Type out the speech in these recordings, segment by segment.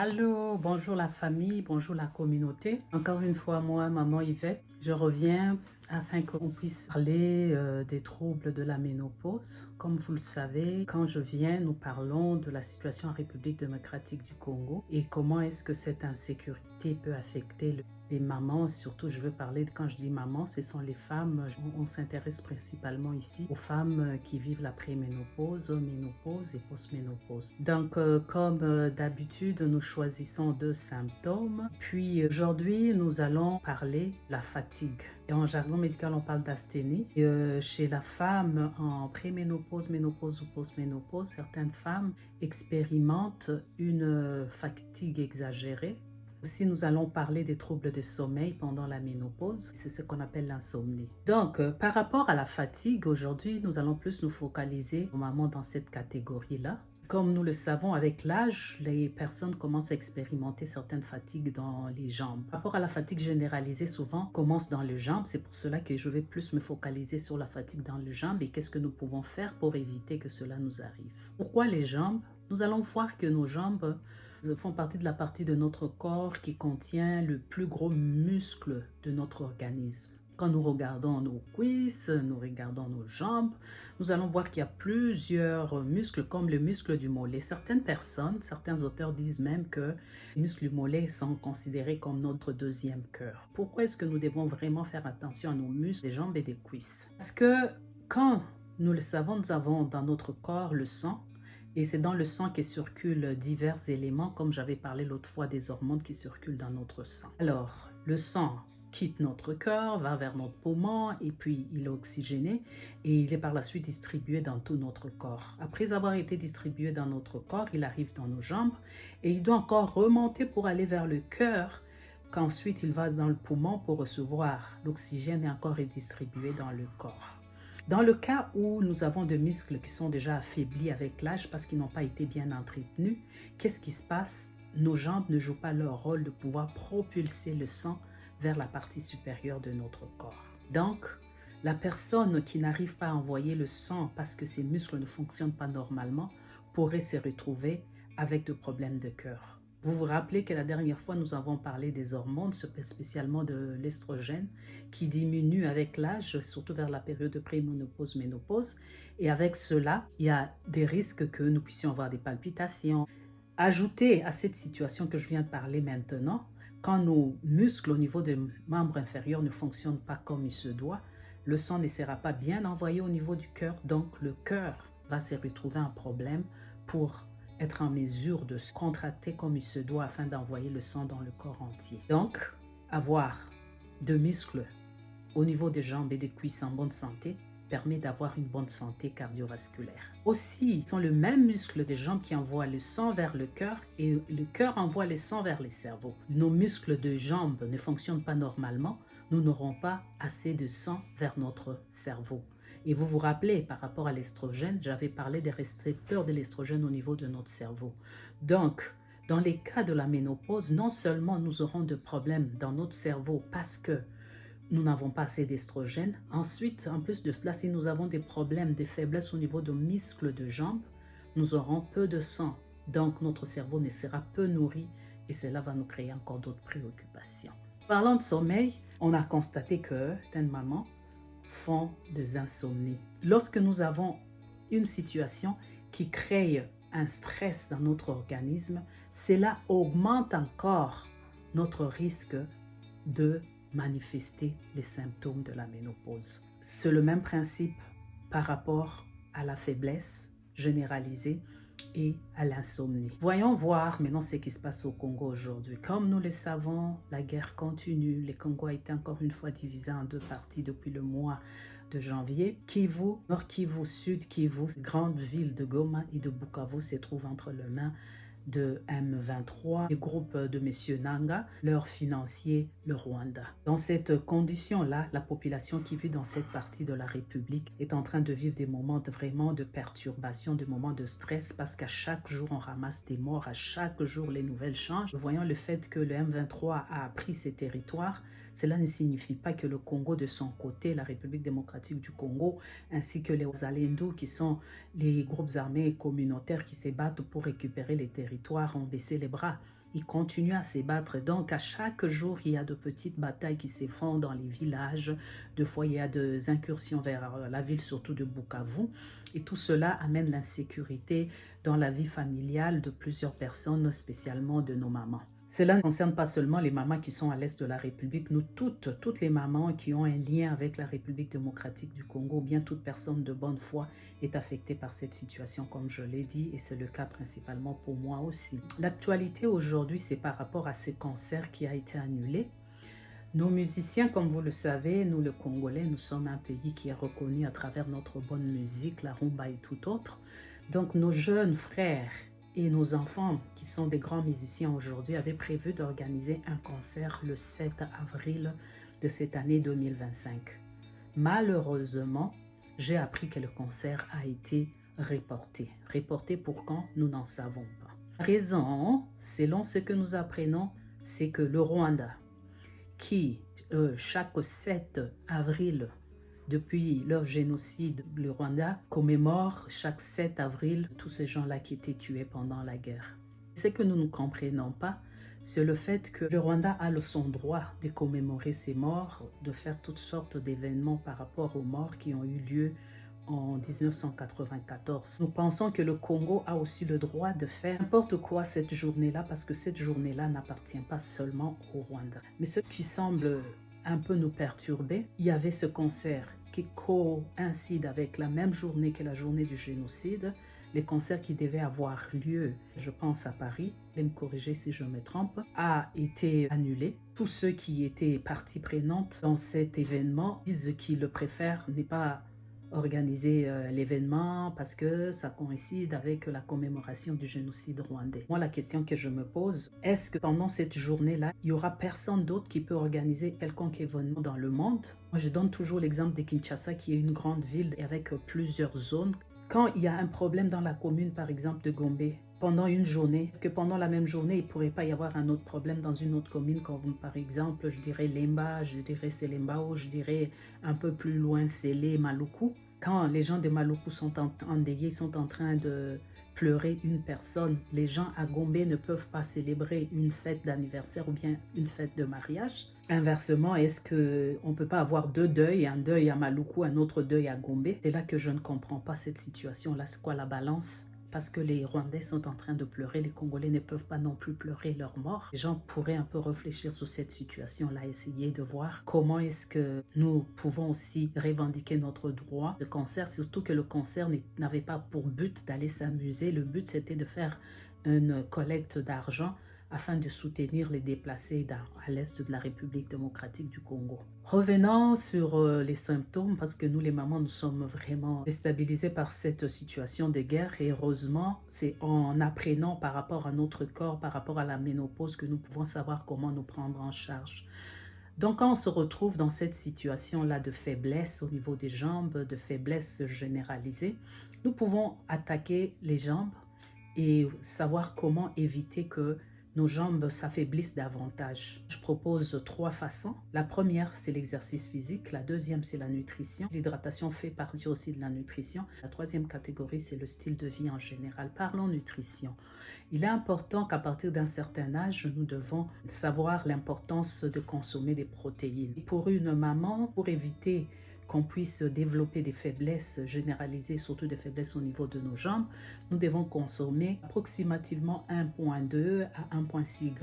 Allô, bonjour la famille, bonjour la communauté. Encore une fois, moi, maman Yvette, je reviens afin qu'on puisse parler des troubles de la ménopause. Comme vous le savez, quand je viens, nous parlons de la situation en République démocratique du Congo et comment est-ce que cette insécurité peut affecter les mamans. Surtout, je veux parler, quand je dis maman, ce sont les femmes. On s'intéresse principalement ici aux femmes qui vivent la préménopause, ménopause et postménopause. Donc, comme d'habitude, nous choisissons deux symptômes. Puis, aujourd'hui, nous allons parler de la fatigue. Et en jargon médical, on parle d'asthénie. Chez la femme en préménopause, ménopause ou postménopause, certaines femmes expérimentent une fatigue exagérée. Aussi, nous allons parler des troubles de sommeil pendant la ménopause. C'est ce qu'on appelle l'insomnie. Donc, par rapport à la fatigue, aujourd'hui, nous allons plus nous focaliser normalement dans cette catégorie-là. Comme nous le savons, avec l'âge, les personnes commencent à expérimenter certaines fatigues dans les jambes. Par rapport à la fatigue généralisée, souvent, commence dans les jambes. C'est pour cela que je vais plus me focaliser sur la fatigue dans les jambes et qu'est-ce que nous pouvons faire pour éviter que cela nous arrive. Pourquoi les jambes? Nous allons voir que nos jambes font partie de la partie de notre corps qui contient le plus gros muscle de notre organisme. Quand nous regardons nos cuisses, nous regardons nos jambes, nous allons voir qu'il y a plusieurs muscles comme le muscle du mollet. Certaines personnes, certains auteurs disent même que les muscles du mollet sont considérés comme notre deuxième cœur. Pourquoi est-ce que nous devons vraiment faire attention à nos muscles des jambes et des cuisses? Parce que quand nous le savons, nous avons dans notre corps le sang. Et c'est dans le sang que circulent divers éléments, comme j'avais parlé l'autre fois des hormones qui circulent dans notre sang. Alors, le sang quitte notre cœur, va vers notre poumon, et puis il est oxygéné, et il est par la suite distribué dans tout notre corps. Après avoir été distribué dans notre corps, il arrive dans nos jambes, et il doit encore remonter pour aller vers le cœur, qu'ensuite il va dans le poumon pour recevoir l'oxygène et encore est distribué dans le corps. Dans le cas où nous avons des muscles qui sont déjà affaiblis avec l'âge parce qu'ils n'ont pas été bien entretenus, qu'est-ce qui se passe? Nos jambes ne jouent pas leur rôle de pouvoir propulser le sang vers la partie supérieure de notre corps. Donc, la personne qui n'arrive pas à envoyer le sang parce que ses muscles ne fonctionnent pas normalement pourrait se retrouver avec des problèmes de cœur. Vous vous rappelez que la dernière fois, nous avons parlé des hormones, spécialement de l'estrogène, qui diminue avec l'âge, surtout vers la période de préménopause, ménopause. Et avec cela, il y a des risques que nous puissions avoir des palpitations. Ajouté à cette situation que je viens de parler maintenant, quand nos muscles au niveau des membres inférieurs ne fonctionnent pas comme il se doit, le sang ne sera pas bien envoyé au niveau du cœur, donc le cœur va se retrouver un problème pour être en mesure de se contracter comme il se doit afin d'envoyer le sang dans le corps entier. Donc, avoir de muscles au niveau des jambes et des cuisses en bonne santé permet d'avoir une bonne santé cardiovasculaire. Aussi, ce sont les mêmes muscles des jambes qui envoient le sang vers le cœur et le cœur envoie le sang vers les cerveaux. Nos muscles de jambes ne fonctionnent pas normalement, nous n'aurons pas assez de sang vers notre cerveau. Et vous vous rappelez, par rapport à l'estrogène, j'avais parlé des récepteurs de l'estrogène au niveau de notre cerveau. Donc, dans les cas de la ménopause, non seulement nous aurons des problèmes dans notre cerveau parce que nous n'avons pas assez d'estrogène. Ensuite, en plus de cela, si nous avons des problèmes de faiblesse au niveau de muscles de jambes, nous aurons peu de sang. Donc, notre cerveau ne sera peu nourri et cela va nous créer encore d'autres préoccupations. Parlant de sommeil, on a constaté que certaines mamans font des insomnies. Lorsque nous avons une situation qui crée un stress dans notre organisme, cela augmente encore notre risque de manifester les symptômes de la ménopause. C'est le même principe par rapport à la faiblesse généralisée et à l'insomnie. Voyons voir maintenant ce qui se passe au Congo aujourd'hui. Comme nous le savons, la guerre continue. Le Congo a été encore une fois divisé en deux parties depuis le mois de janvier. Kivu, Nord Kivu, Sud Kivu, grande ville de Goma et de Bukavu se trouvent entre les mains de M23, les groupes de messieurs Nanga, leur financier, le Rwanda. Dans cette condition-là, la population qui vit dans cette partie de la République est en train de vivre des moments vraiment de perturbation, des moments de stress, parce qu'à chaque jour, on ramasse des morts, à chaque jour, les nouvelles changent. Voyons le fait que le M23 a pris ces territoires, cela ne signifie pas que le Congo de son côté, la République démocratique du Congo, ainsi que les Wazalendo, qui sont les groupes armés communautaires qui se battent pour récupérer les territoires, territoire ont baissé les bras. Ils continuent à se battre. Donc, à chaque jour, il y a de petites batailles qui se font dans les villages. Deux fois, il y a des incursions vers la ville, surtout de Bukavu. Et tout cela amène l'insécurité dans la vie familiale de plusieurs personnes, spécialement de nos mamans. Cela ne concerne pas seulement les mamans qui sont à l'est de la République. Nous toutes les mamans qui ont un lien avec la République démocratique du Congo, bien toute personne de bonne foi est affectée par cette situation, comme je l'ai dit, et c'est le cas principalement pour moi aussi. L'actualité aujourd'hui, c'est par rapport à ce concert qui a été annulé. Nos musiciens, comme vous le savez, nous les Congolais, nous sommes un pays qui est reconnu à travers notre bonne musique, la rumba et tout autre. Donc nos jeunes frères et nos enfants, qui sont des grands musiciens aujourd'hui, avaient prévu d'organiser un concert le 7 avril de cette année 2025. Malheureusement, j'ai appris que le concert a été reporté. Reporté pour quand? Nous n'en savons pas. La raison, selon ce que nous apprenons, c'est que le Rwanda, qui chaque 7 avril, depuis leur génocide, le Rwanda commémore chaque 7 avril tous ces gens-là qui étaient tués pendant la guerre. Ce que nous ne comprenons pas, c'est le fait que le Rwanda a son droit de commémorer ses morts, de faire toutes sortes d'événements par rapport aux morts qui ont eu lieu en 1994. Nous pensons que le Congo a aussi le droit de faire n'importe quoi cette journée-là, parce que cette journée-là n'appartient pas seulement au Rwanda. Mais ce qui semble un peu nous perturber, il y avait ce concert qui coïncide avec la même journée que la journée du génocide, les concerts qui devaient avoir lieu, je pense à Paris, vais me corriger si je me trompe, a été annulé. Tous ceux qui étaient partie prenante dans cet événement disent qu'ils le préfèrent ne pas organiser l'événement parce que ça coïncide avec la commémoration du génocide rwandais. Moi, la question que je me pose, est-ce que pendant cette journée-là, il y aura personne d'autre qui peut organiser quelconque événement dans le monde? Moi, je donne toujours l'exemple de Kinshasa, qui est une grande ville avec plusieurs zones. Quand il y a un problème dans la commune, par exemple, de Gombe, pendant une journée, est-ce que pendant la même journée, il ne pourrait pas y avoir un autre problème dans une autre commune, comme par exemple, je dirais Lemba, je dirais Selembao, je dirais un peu plus loin Sélé, Maluku. Quand les gens de Maluku sont endeuillés, ils sont en train de pleurer une personne, les gens à Gombe ne peuvent pas célébrer une fête d'anniversaire ou bien une fête de mariage. Inversement, est-ce qu'on ne peut pas avoir deux deuils, un deuil à Maluku, un autre deuil à Gombe? C'est là que je ne comprends pas cette situation-là. C'est quoi la balance? Parce que les Rwandais sont en train de pleurer, les Congolais ne peuvent pas non plus pleurer leur mort. Les gens pourraient un peu réfléchir sur cette situation-là, essayer de voir comment est-ce que nous pouvons aussi revendiquer notre droit de concert, surtout que le concert n'avait pas pour but d'aller s'amuser. Le but, c'était de faire une collecte d'argent afin de soutenir les déplacés à l'est de la République démocratique du Congo. Revenons sur les symptômes, parce que nous les mamans, nous sommes vraiment déstabilisés par cette situation de guerre, et heureusement, c'est en apprenant par rapport à notre corps, par rapport à la ménopause, que nous pouvons savoir comment nous prendre en charge. Donc quand on se retrouve dans cette situation-là de faiblesse au niveau des jambes, de faiblesse généralisée, nous pouvons attaquer les jambes et savoir comment éviter que nos jambes s'affaiblissent davantage. Je propose 3 façons. La première, c'est l'exercice physique. La deuxième, c'est la nutrition. L'hydratation fait partie aussi de la nutrition. La troisième catégorie, c'est le style de vie en général. Parlons nutrition. Il est important qu'à partir d'un certain âge, nous devons savoir l'importance de consommer des protéines. Pour une maman, pour éviter qu'on puisse développer des faiblesses généralisées, surtout des faiblesses au niveau de nos jambes, nous devons consommer approximativement 1,2 à 1,6 g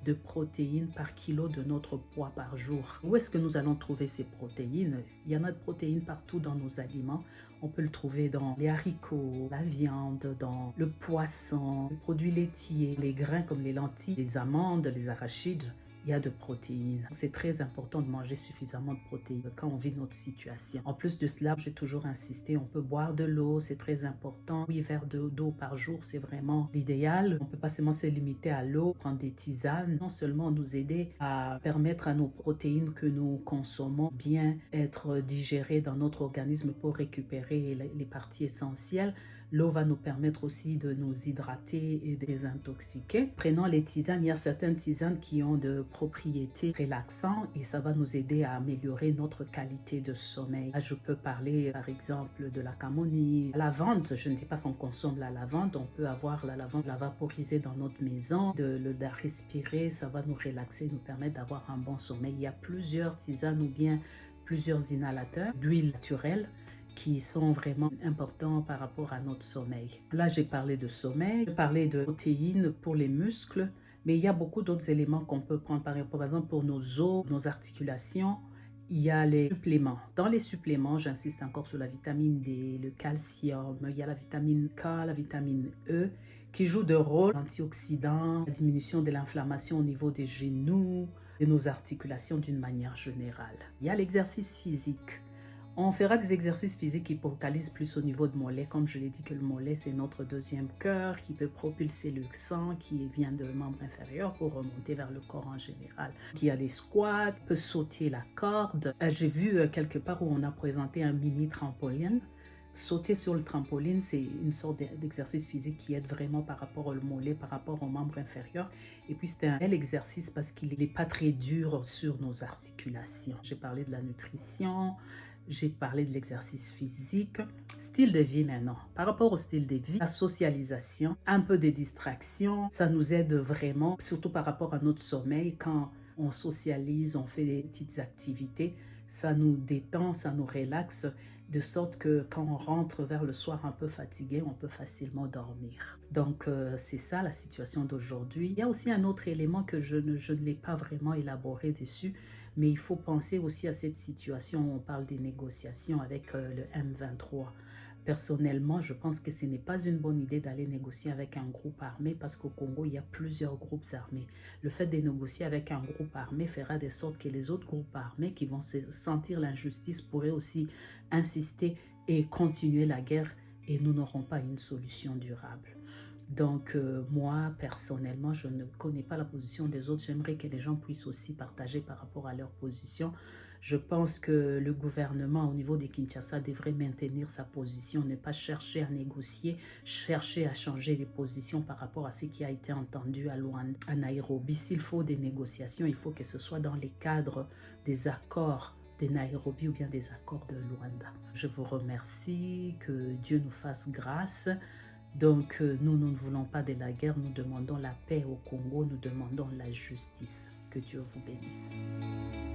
de protéines par kilo de notre poids par jour. Où est-ce que nous allons trouver ces protéines? Il y en a de protéines partout dans nos aliments. On peut le trouver dans les haricots, la viande, dans le poisson, les produits laitiers, les grains comme les lentilles, les amandes, les arachides. Il y a de protéines. C'est très important de manger suffisamment de protéines quand on vit notre situation. En plus de cela, j'ai toujours insisté, on peut boire de l'eau, c'est très important. 8 verres d'eau par jour, c'est vraiment l'idéal. On ne peut pas seulement se limiter à l'eau, prendre des tisanes, non seulement nous aider à permettre à nos protéines que nous consommons bien être digérées dans notre organisme pour récupérer les parties essentielles. L'eau va nous permettre aussi de nous hydrater et désintoxiquer. Prenant les tisanes, il y a certaines tisanes qui ont de propriétés relaxantes et ça va nous aider à améliorer notre qualité de sommeil. Là, je peux parler par exemple de la camomille, la lavande. Je ne dis pas qu'on consomme la lavande, on peut avoir la lavande, la vaporiser dans notre maison, de la respirer, ça va nous relaxer, nous permettre d'avoir un bon sommeil. Il y a plusieurs tisanes ou bien plusieurs inhalateurs d'huile naturelle qui sont vraiment importants par rapport à notre sommeil. Là, j'ai parlé de sommeil, j'ai parlé de protéines pour les muscles, mais il y a beaucoup d'autres éléments qu'on peut prendre, par exemple pour nos os, nos articulations. Il y a les suppléments. Dans les suppléments, j'insiste encore sur la vitamine D, le calcium, il y a la vitamine K, la vitamine E, qui jouent de rôle antioxydant, la diminution de l'inflammation au niveau des genoux, de nos articulations d'une manière générale. Il y a l'exercice physique. On fera des exercices physiques qui focalisent plus au niveau de mollet. Comme je l'ai dit que le mollet, c'est notre deuxième cœur qui peut propulser le sang qui vient de membre inférieur pour remonter vers le corps en général. Il y a les squats, on peut sauter la corde. J'ai vu quelque part où on a présenté un mini trampoline. Sauter sur le trampoline, c'est une sorte d'exercice physique qui aide vraiment par rapport au mollet, par rapport aux membres inférieurs. Et puis, c'est un bel exercice parce qu'il n'est pas très dur sur nos articulations. J'ai parlé de la nutrition, j'ai parlé de l'exercice physique. Style de vie maintenant. Par rapport au style de vie, la socialisation, un peu de distraction, ça nous aide vraiment, surtout par rapport à notre sommeil. Quand on socialise, on fait des petites activités, ça nous détend, ça nous relaxe, de sorte que quand on rentre vers le soir un peu fatigué, on peut facilement dormir. Donc, c'est ça la situation d'aujourd'hui. Il y a aussi un autre élément que je ne l'ai pas vraiment élaboré dessus, mais il faut penser aussi à cette situation où on parle des négociations avec le M23. Personnellement, je pense que ce n'est pas une bonne idée d'aller négocier avec un groupe armé parce qu'au Congo, il y a plusieurs groupes armés. Le fait de négocier avec un groupe armé fera de sorte que les autres groupes armés qui vont sentir l'injustice pourraient aussi insister et continuer la guerre et nous n'aurons pas une solution durable. Donc, moi, personnellement, je ne connais pas la position des autres. J'aimerais que les gens puissent aussi partager par rapport à leur position. Je pense que le gouvernement au niveau de Kinshasa devrait maintenir sa position, ne pas chercher à négocier, chercher à changer les positions par rapport à ce qui a été entendu à Luanda, à Nairobi. S'il faut des négociations, il faut que ce soit dans les cadres des accords de Nairobi ou bien des accords de Luanda. Je vous remercie, que Dieu nous fasse grâce. Donc, nous ne voulons pas de la guerre, nous demandons la paix au Congo, nous demandons la justice. Que Dieu vous bénisse.